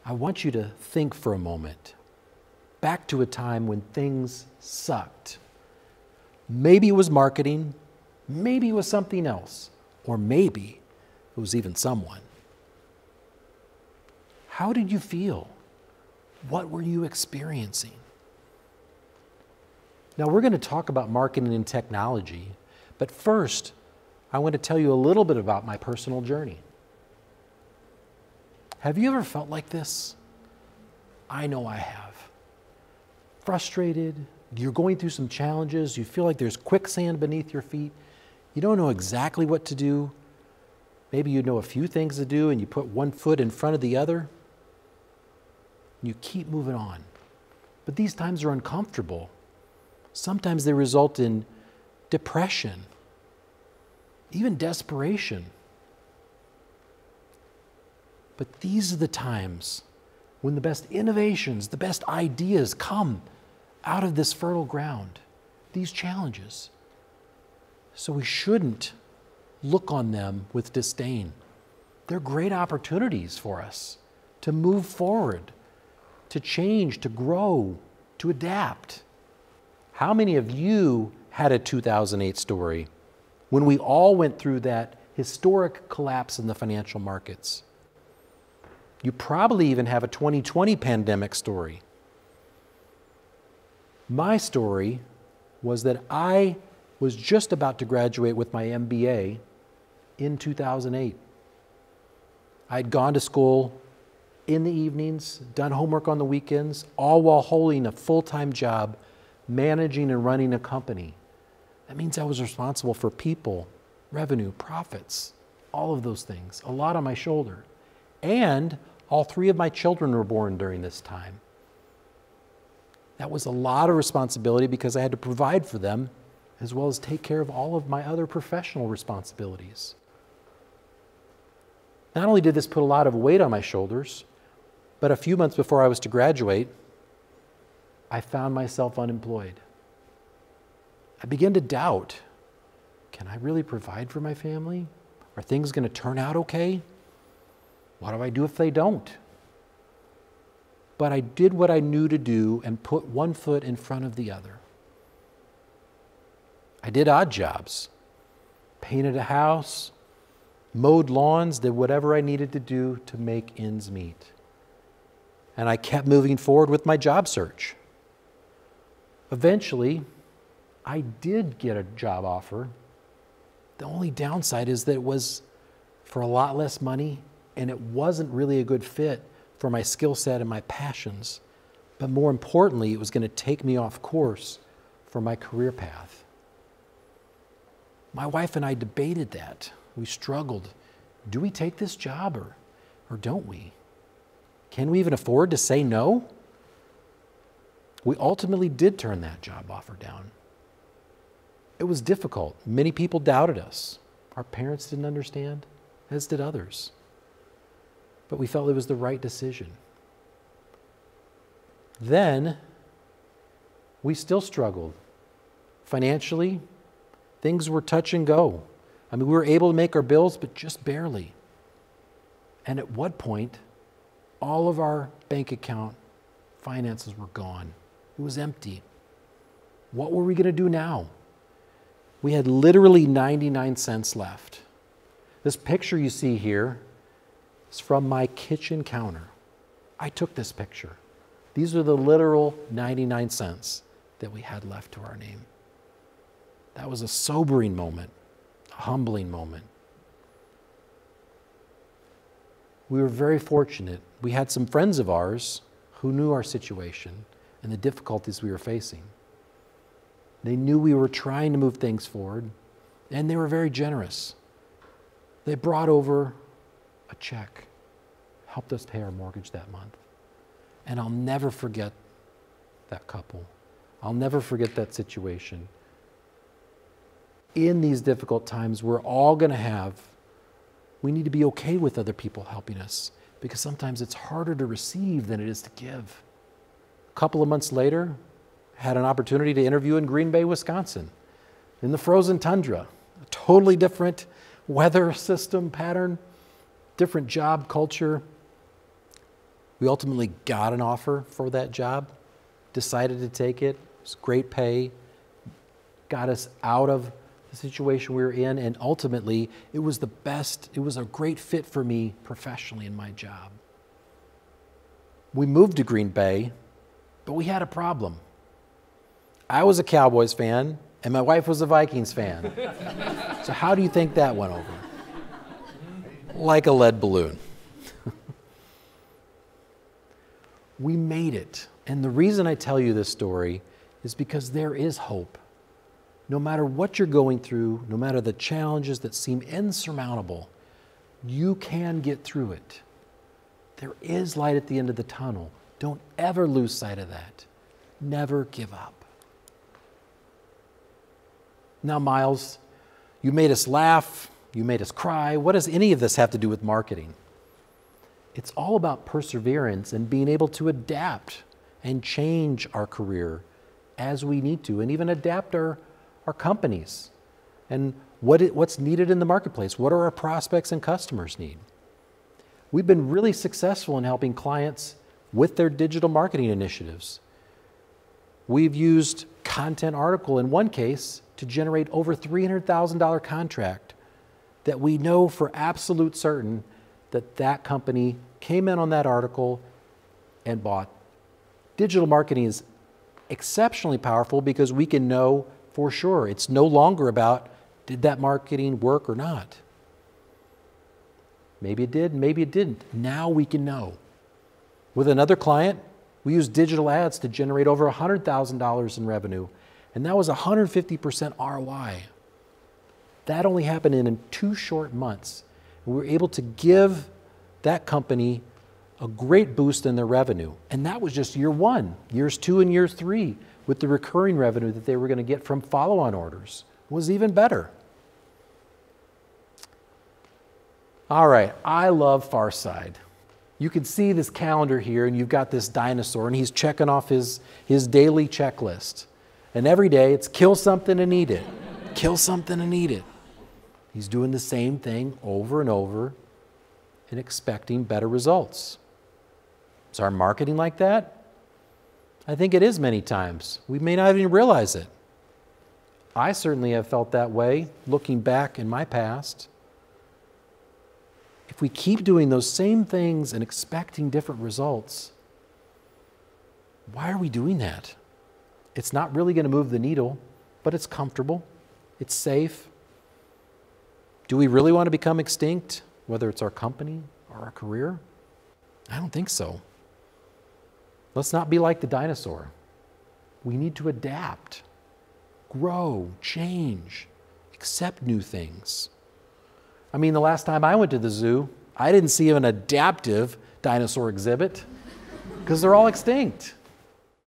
I want you to think for a moment back to a time when things sucked. Maybe it was marketing, maybe it was something else, or maybe it was even someone. How did you feel? What were you experiencing? Now, we're going to talk about marketing and technology, but first, I want to tell you a little bit about my personal journey. Have you ever felt like this? I know I have. Frustrated, you're going through some challenges, you feel like there's quicksand beneath your feet, you don't know exactly what to do. Maybe you know a few things to do and you put one foot in front of the other. You keep moving on. But these times are uncomfortable. Sometimes they result in depression, even desperation. But these are the times when the best innovations, the best ideas come out of this fertile ground, these challenges. So we shouldn't look on them with disdain. They're great opportunities for us to move forward, to change, to grow, to adapt. How many of you had a 2008 story when we all went through that historic collapse in the financial markets? You probably even have a 2020 pandemic story. My story was that I was just about to graduate with my MBA in 2008. I'd gone to school in the evenings, done homework on the weekends, all while holding a full-time job, managing and running a company. That means I was responsible for people, revenue, profits, all of those things, a lot on my shoulder. And all 3 of my children were born during this time. That was a lot of responsibility because I had to provide for them as well as take care of all of my other professional responsibilities. Not only did this put a lot of weight on my shoulders, but a few months before I was to graduate, I found myself unemployed. I began to doubt, can I really provide for my family? Are things going to turn out okay? What do I do if they don't? But I did what I knew to do and put one foot in front of the other. I did odd jobs, painted a house, mowed lawns, did whatever I needed to do to make ends meet. And I kept moving forward with my job search. Eventually, I did get a job offer. The only downside is that it was for a lot less money and it wasn't really a good fit for my skill set and my passions. But more importantly, it was going to take me off course for my career path. My wife and I debated that. We struggled. Do we take this job or don't we? Can we even afford to say no? We ultimately did turn that job offer down. It was difficult. Many people doubted us. Our parents didn't understand, as did others. But we felt it was the right decision. Then, we still struggled. Financially, things were touch and go. I mean, we were able to make our bills, but just barely. And at what point, all of our bank account finances were gone. It was empty. What were we going to do now? We had literally 99 cents left. This picture you see here is from my kitchen counter. I took this picture. These are the literal 99 cents that we had left to our name. That was a sobering moment, a humbling moment. We were very fortunate. We had some friends of ours who knew our situation and the difficulties we were facing. They knew we were trying to move things forward, and they were very generous. They brought over a check, helped us pay our mortgage that month. And I'll never forget that couple. I'll never forget that situation. In these difficult times, we're all going to we need to be okay with other people helping us, because sometimes it's harder to receive than it is to give. A couple of months later, had an opportunity to interview in Green Bay, Wisconsin, in the frozen tundra. A totally different weather system pattern, different job culture. We ultimately got an offer for that job, decided to take it. It was great pay, got us out of the situation we were in, and ultimately it was the best, it was a great fit for me professionally in my job. We moved to Green Bay, but we had a problem. I was a Cowboys fan, and my wife was a Vikings fan. So how do you think that went over? Like a lead balloon. We made it. And the reason I tell you this story is because there is hope. No matter what you're going through, no matter the challenges that seem insurmountable, you can get through it. There is light at the end of the tunnel. Don't ever lose sight of that. Never give up. Now, Miles, you made us laugh, you made us cry. What does any of this have to do with marketing? It's all about perseverance and being able to adapt and change our career as we need to, and even adapt our companies and what's needed in the marketplace. What are our prospects and customers need? We've been really successful in helping clients with their digital marketing initiatives. We've used content article in one case to generate over $300,000 contract that we know for absolute certain that company came in on that article and bought. Digital marketing is exceptionally powerful because we can know for sure. It's no longer about, did that marketing work or not? Maybe it did, maybe it didn't. Now we can know. With another client, we used digital ads to generate over $100,000 in revenue, and that was 150% ROI. That only happened in 2 short months. We were able to give that company a great boost in their revenue. And that was just year 1. Years 2 and years 3, with the recurring revenue that they were going to get from follow-on orders, was even better. All right, I love Far Side. You can see this calendar here, and you've got this dinosaur, and he's checking off his daily checklist. And every day it's kill something and eat it. Kill something and eat it. He's doing the same thing over and over and expecting better results. Is our marketing like that? I think it is many times. We may not even realize it. I certainly have felt that way looking back in my past. If we keep doing those same things and expecting different results, why are we doing that? It's not really going to move the needle, but it's comfortable. It's safe. Do we really want to become extinct, whether it's our company or our career? I don't think so. Let's not be like the dinosaur. We need to adapt, grow, change, accept new things. I mean, the last time I went to the zoo, I didn't see an adaptive dinosaur exhibit because they're all extinct.